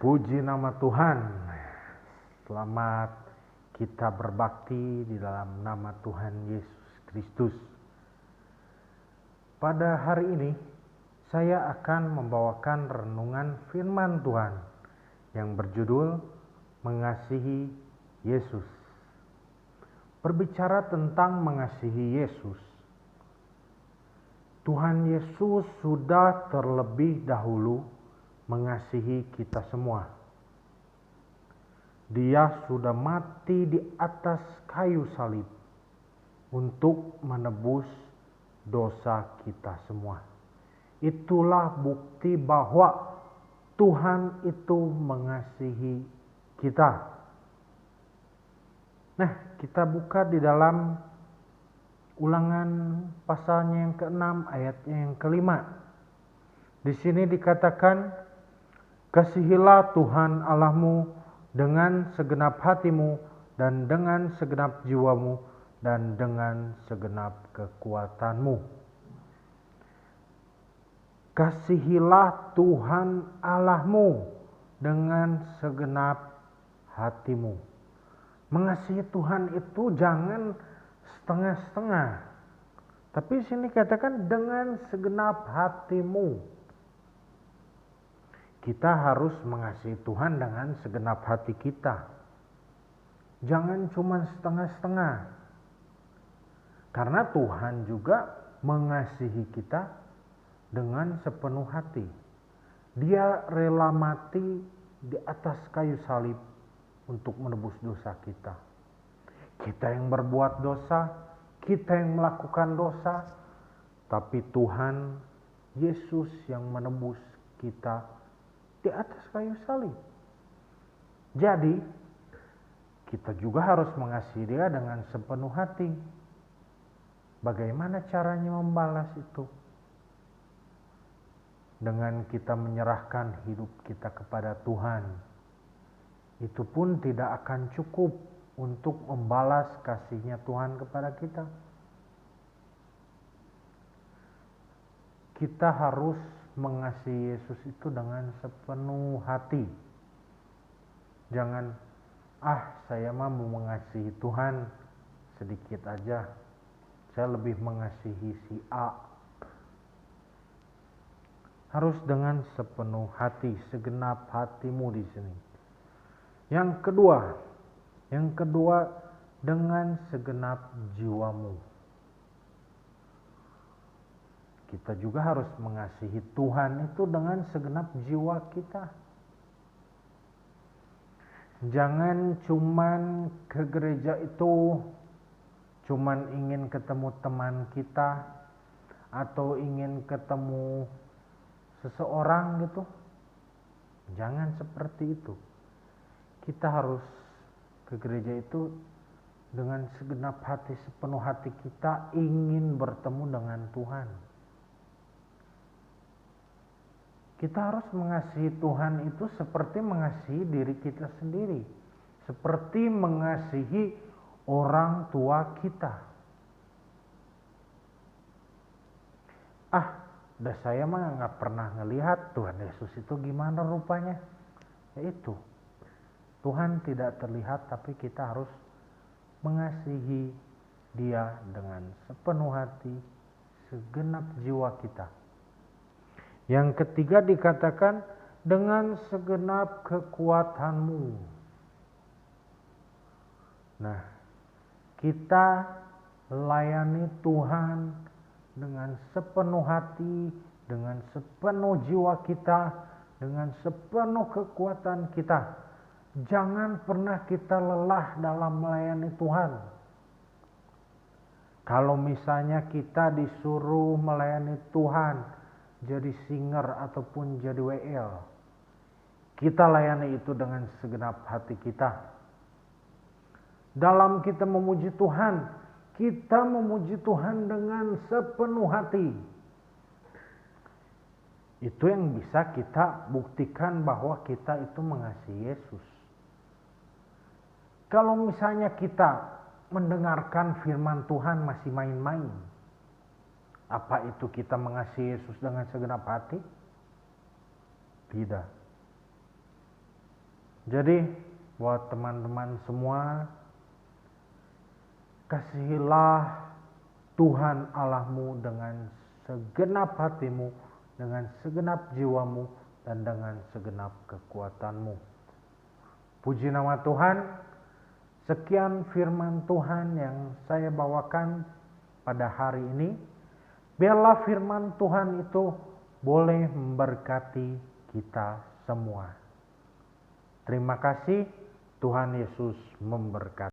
Puji nama Tuhan. Selamat kita berbakti di dalam nama Tuhan Yesus Kristus. Pada hari ini saya akan membawakan renungan firman Tuhan yang berjudul Mengasihi Yesus. Berbicara tentang mengasihi Yesus, Tuhan Yesus sudah terlebih dahulu mengasihi kita semua. Dia sudah mati di atas kayu salib untuk menebus dosa kita semua. Itulah bukti bahwa Tuhan itu mengasihi kita. Nah, kita buka di dalam Ulangan pasalnya yang ke-6 ayatnya yang ke-5. Di sini dikatakan, kasihilah Tuhan Allahmu dengan segenap hatimu dan dengan segenap jiwamu dan dengan segenap kekuatanmu. Kasihilah Tuhan Allahmu dengan segenap hatimu. Mengasihi Tuhan itu jangan setengah-setengah. Tapi di sini katakan dengan segenap hatimu. Kita harus mengasihi Tuhan dengan segenap hati kita. Jangan cuma setengah-setengah. Karena Tuhan juga mengasihi kita dengan sepenuh hati. Dia rela mati di atas kayu salib untuk menebus dosa kita. Kita yang berbuat dosa, kita yang melakukan dosa, tapi Tuhan Yesus yang menebus kita di atas kayu salib. Jadi, kita juga harus mengasihi Dia dengan sepenuh hati. Bagaimana caranya membalas itu? Dengan kita menyerahkan hidup kita kepada Tuhan. Itu pun tidak akan cukup untuk membalas kasih-Nya Tuhan kepada kita. Kita harus mengasihi Yesus itu dengan sepenuh hati. Jangan, saya mau mengasihi Tuhan sedikit aja. Saya lebih mengasihi si A. Harus dengan sepenuh hati, segenap hatimu di sini. Yang kedua dengan segenap jiwamu. Kita juga harus mengasihi Tuhan itu dengan segenap jiwa kita. Jangan cuman ke gereja itu cuman ingin ketemu teman kita atau ingin ketemu seseorang gitu. Jangan seperti itu. Kita harus ke gereja itu dengan segenap hati, sepenuh hati kita ingin bertemu dengan Tuhan. Kita harus mengasihi Tuhan itu seperti mengasihi diri kita sendiri. Seperti mengasihi orang tua kita. Udah saya mah gak pernah ngelihat Tuhan Yesus itu gimana rupanya. Ya itu. Tuhan tidak terlihat, tapi kita harus mengasihi Dia dengan sepenuh hati, segenap jiwa kita. Yang ketiga dikatakan dengan segenap kekuatanmu. Nah, kita layani Tuhan dengan sepenuh hati, dengan sepenuh jiwa kita, dengan sepenuh kekuatan kita. Jangan pernah kita lelah dalam melayani Tuhan. Kalau misalnya kita disuruh melayani Tuhan, jadi singer ataupun jadi WL, kita layani itu dengan segenap hati kita. Dalam kita memuji Tuhan, kita memuji Tuhan dengan sepenuh hati. Itu yang bisa kita buktikan bahwa kita itu mengasihi Yesus. Kalau misalnya kita mendengarkan firman Tuhan masih main-main, apa itu kita mengasihi Yesus dengan segenap hati? Tidak. Jadi buat teman-teman semua, kasihilah Tuhan Allahmu dengan segenap hatimu, dengan segenap jiwamu, dan dengan segenap kekuatanmu. Puji nama Tuhan. Sekian firman Tuhan yang saya bawakan pada hari ini. Biarlah firman Tuhan itu boleh memberkati kita semua. Terima kasih. Tuhan Yesus memberkati.